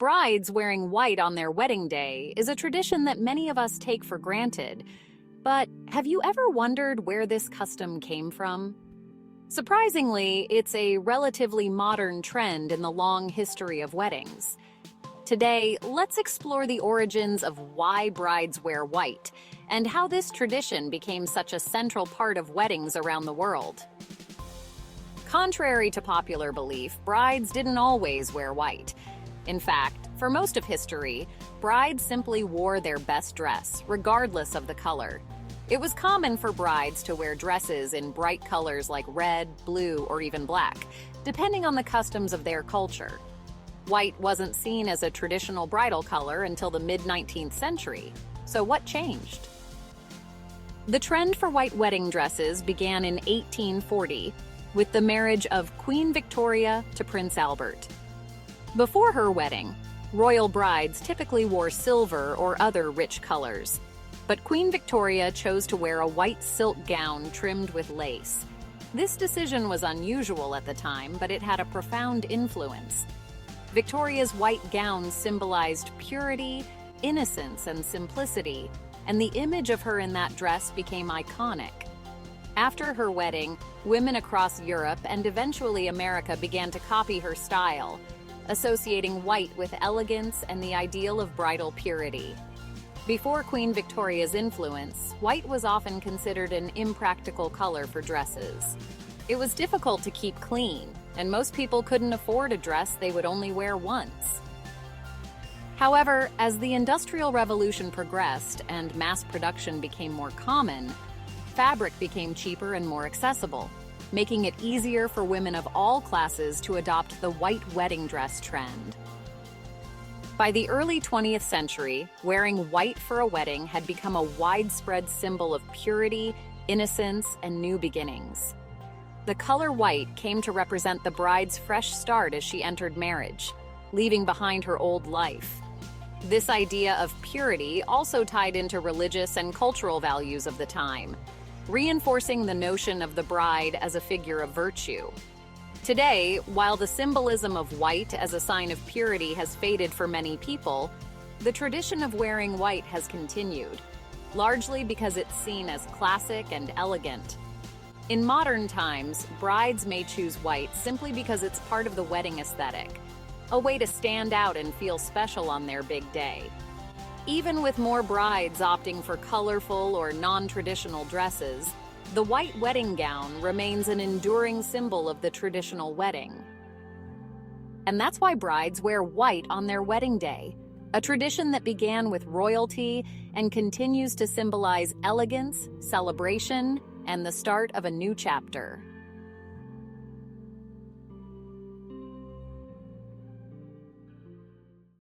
Brides wearing white on their wedding day is a tradition that many of us take for granted. But have you ever wondered where this custom came from? Surprisingly, it's a relatively modern trend in the long history of weddings. Today, let's explore the origins of why brides wear white and how this tradition became such a central part of weddings around the world. Contrary to popular belief, brides didn't always wear white. In fact, for most of history, brides simply wore their best dress, regardless of the color. It was common for brides to wear dresses in bright colors like red, blue, or even black, depending on the customs of their culture. White wasn't seen as a traditional bridal color until the mid-19th century. So what changed? The trend for white wedding dresses began in 1840 with the marriage of Queen Victoria to Prince Albert. Before her wedding, royal brides typically wore silver or other rich colors, but Queen Victoria chose to wear a white silk gown trimmed with lace. This decision was unusual at the time, but it had a profound influence. Victoria's white gown symbolized purity, innocence, and simplicity, and the image of her in that dress became iconic. After her wedding, women across Europe and eventually America began to copy her style, associating white with elegance and the ideal of bridal purity. Before Queen Victoria's influence, white was often considered an impractical color for dresses. It was difficult to keep clean, and most people couldn't afford a dress they would only wear once. However, as the Industrial Revolution progressed and mass production became more common, fabric became cheaper and more accessible, making it easier for women of all classes to adopt the white wedding dress trend. By the early 20th century, wearing white for a wedding had become a widespread symbol of purity, innocence, and new beginnings. The color white came to represent the bride's fresh start as she entered marriage, leaving behind her old life. This idea of purity also tied into religious and cultural values of the time, reinforcing the notion of the bride as a figure of virtue. Today, while the symbolism of white as a sign of purity has faded for many people, the tradition of wearing white has continued, largely because it's seen as classic and elegant. In modern times, brides may choose white simply because it's part of the wedding aesthetic, a way to stand out and feel special on their big day. Even with more brides opting for colorful or non-traditional dresses, the white wedding gown remains an enduring symbol of the traditional wedding. And that's why brides wear white on their wedding day, a tradition that began with royalty and continues to symbolize elegance, celebration, and the start of a new chapter.